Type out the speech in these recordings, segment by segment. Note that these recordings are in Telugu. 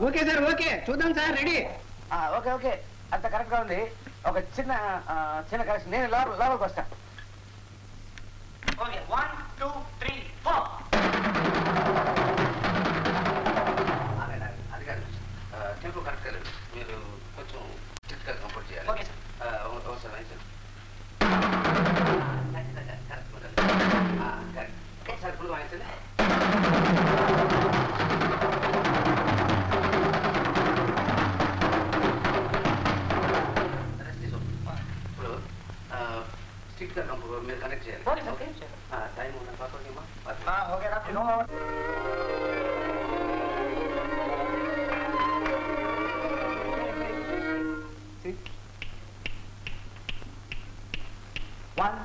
ఓకే సార్, ఓకే చూద్దాం సార్, రెడీ. ఓకే ఓకే, అంత కరెక్ట్ గా ఉంది. ఒక చిన్న చిన్న కరెక్షన్, నేను లోపలికి వస్తా. ఓకే 1 2 3 4. అది కాదు, టెంపో కరెక్ట్ లేదు, మీరు కొంచెం స్ట్రిక్ట్ గా కంపోర్ట్ చేయాలి. ఓకే సార్, ఒకసారి కరెక్ట్ ఒకసారి ఫుల్ వాయించండి. మీరు కనెక్ట్ చేయాలి. టైం ఉన్న పాస్వర్డ్ ఓకే రా. 1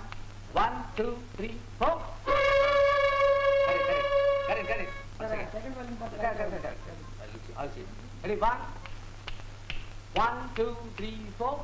1 2 3 4. Correct. Ready? 1 2 3 4.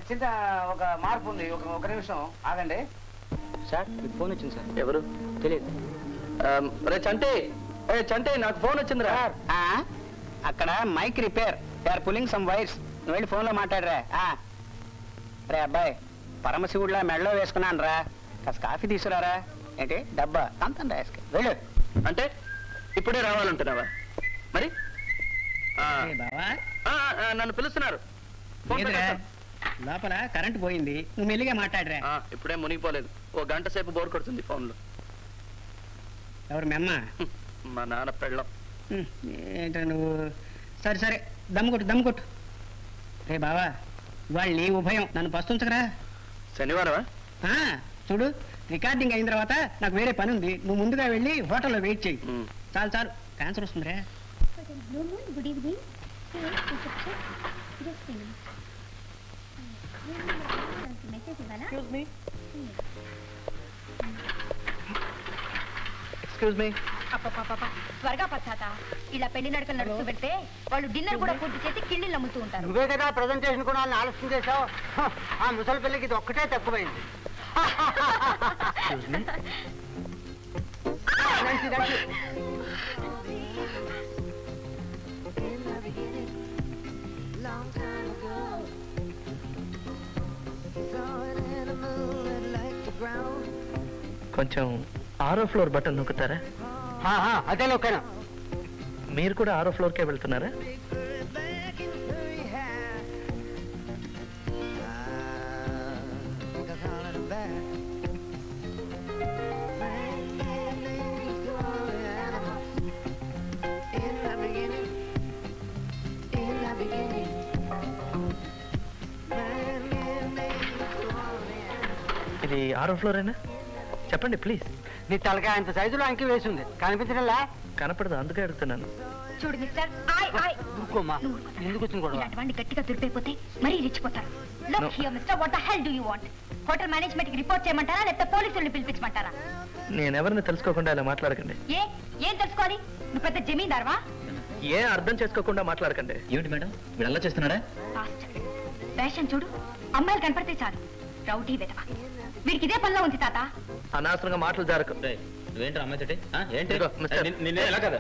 చిన్న ఒక మార్పు ఉంది, ఒక నిమిషం ఆగండి సార్. మీకు ఫోన్ వచ్చింది సార్. ఎవరు తెలియదు. చంటే నాకు ఫోన్ వచ్చిందిరా. అక్కడ mic repair, they are pulling some wires. నువ్వు వెళ్ళి ఫోన్లో మాట్లాడరా. రే అబ్బాయి, పరమశివుడిలా మెడలో వేసుకున్నాను రా, కాస్త కాఫీ తీసుకురారా. ఏంటి డబ్బా అంతండి రాసుకు వెళ్ళు. అంటే ఇప్పుడే రావాలంటున్నావా? మరి నన్ను పిలుస్తున్నారు. లోపల కరెంట్ పోయింది, నువ్వు మెల్లిగా మాట్లాడరా. ఇప్పుడే మునిగిపోలేదు, ఓ గంట సేపు బోర్ కొడుతుంది ఫోన్లో. ఎవరు మెమ్మ? మా నాన్న పెళ్ళం. ఏంట నువ్వు? సరే దమ్ము కొట్టు. రే బావా, వాళ్ళు నీ ఉభయం, నన్ను పస్తుంచకరా. శనివారమా? చూడు, రికార్డింగ్ అయిన తర్వాత నాకు వేరే పని ఉంది, నువ్వు ముందుగా వెళ్ళి హోటల్లో వెయిట్ చేయి. చాలు క్యాన్సర్ వస్తుందిరా. Good evening. త్వరగా పచ్చాత, ఇలా పెళ్లి నడకలు నడుస్తూ పెడితే వాళ్ళు డిన్నర్ కూడా పూర్తి చేసి కిళ్ళిళ్ళు అమ్ముతూ ఉంటారు. నువ్వే కదా ప్రజెంటేషన్ కూడా ఆలస్యం చేసావు. ఆ ముసలి పిల్లకి ఇది ఒక్కటే తక్కువైంది. కొంచెం 6వ ఫ్లోర్ బటన్ నొక్కుతారా? అదే నొక్కాను. మీరు కూడా 6వ ఫ్లోర్కే వెళ్తున్నారా? ఇది 6వ ఫ్లోరేనా? చెప్పండి ప్లీజ్. నీ తలకాయ అంత సైజులో అంకి వేసింది, కనిపించడంలా? కనపడదు, అందుకే అడుగుతున్నాను. చూడు మిస్టర్, ఎందుకు వచ్చింది కూడా? ఇలాంటి గట్టిగా దురిపోతే మరీ రెచ్చిపోతారు. Look here, mister, what the hell do you want? Hotel management కి రిపోర్ట్ చేయమంటారా లేకపోతే పోలీసుల్ని పిలిపించమంటారా? నేనెవరిని తెలుసుకోకుండా ఇలా మాట్లాడకండి. ఏం తెలుసుకోవాలి? నువ్వు పెద్ద జమీందార్వా? ఏం అర్థం చేసుకోకుండా మాట్లాడకండి. ఏమిటి మేడం వీడు అలా చేస్తున్నాడా? వేషం చూడు, అమ్మాయిలు కనపడితే చాలు రౌడీ వెదవ. వీడికి ఇదే పనిలో ఉంది తాత. అనవసరంగా మాటలు జరగకు. నువ్వేంటి అమ్మాయితోటి ఏంటి? ఇదిగో, మిస్టర్. నిన్నే ఎలా కదా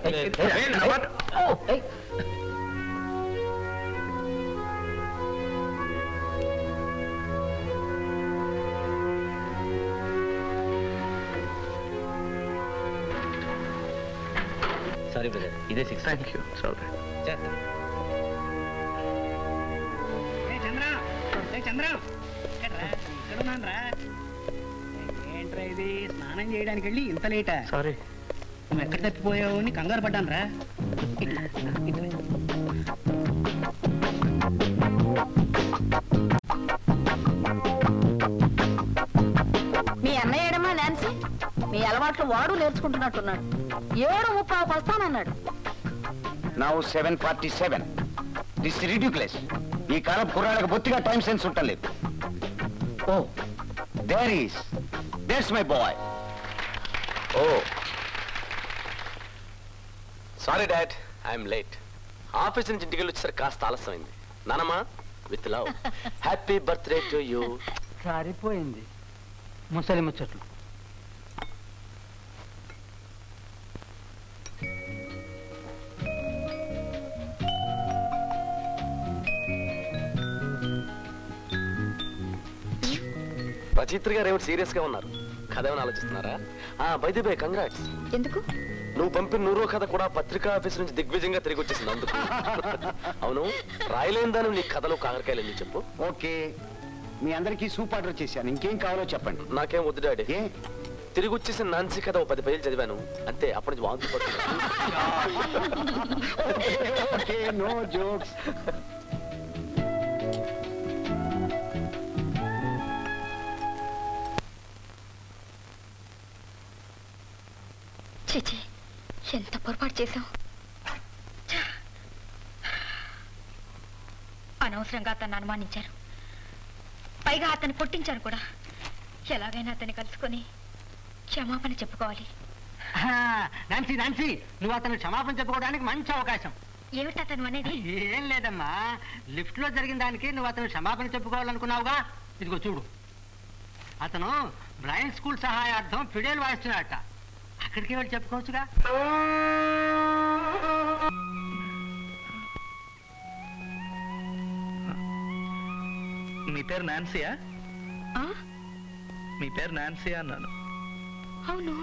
సారీ బ్రదర్, ఇదే 6. Thank you. సారీ. ఏంట్రా ఇది? స్నానం చేయడానికి వెళ్ళి ఇంత లేటా? సారీ. నువ్వు ఎక్కడ తప్పిపోయావు అని కంగారు పడ్డాను రా. మీ అన్నయ్య ఏడమ్మా నాన్సీ? మీ అలవాట్లు వాడు నేర్చుకుంటున్నట్టున్నాడు. 7:30 వస్తానన్నాడు. నౌ 7:47. This ridiculous. ఈ కాలం కుర్రాళ్ళకి బొత్తిగా టైం సెన్స్ ఉండలేదు. Oh there's my boy. Oh sorry dad, I'm late. Office నుంచి ఇంటికి వెళ్ళి వచ్చేసరికి కాస్త ఆలస్యమైంది. నానమ్మా, with love, happy birthday to you. సరిపోయింది ముసలి ముచ్చట్లు. రచయిత్రి గారు ఏమిటి సీరియస్ గా ఉన్నారు? కథ ఏమైనా ఆలోచిస్తున్నారా? By the by, congrats. ఎందుకు? నువ్వు పంపిన 100వ కథ కూడా పత్రికా ఆఫీస్ నుంచి దిగ్విజయంగా తిరిగి వచ్చేసింది. అందుకు. అవును, రాయలేని దాని నీ కథలో కాకరకాయలు ఎందుకు చెప్పు. ఓకే, మీ అందరికీ సూప్ ఆర్డర్ చేశాను. ఇంకేం కావాలో చెప్పండి. నాకేం వద్దు డాడీ. తిరిగి వచ్చేసిన నాన్సీ కథ 10 పేజీలు చదివాను అంతే. అప్పటి నుంచి వాంతి పడుతుంది. No jokes. చిచి, ఎంత పొరపాటు చేశాం. అనవసరంగా అతన్ని అనుమానించారు. పైగా అతన్ని కొట్టించాను కూడా. ఎలాగైనా అతన్ని కలుసుకొని క్షమాపణ చెప్పుకోవాలి. నాన్సీ నాన్సీ, నువ్వు అతను క్షమాపణ చెప్పుకోవడానికి మంచి అవకాశం. ఏమిటి అతను అనేది? ఏం లేదమ్మా, లిఫ్ట్ లో జరిగిన దానికి నువ్వు అతను క్షమాపణ చెప్పుకోవాలనుకున్నావుగా. ఇదిగో చూడు, అతను బ్రైన్ స్కూల్ సహాయార్థం ఫిడేల్ వాయిస్తున్నాడట. అక్కడికి వెళ్ళి చెప్పుకోవచ్చుగా. మీ పేరు నాన్సీయా? మీ పేరు నాన్సీయా అన్నాను. అవును.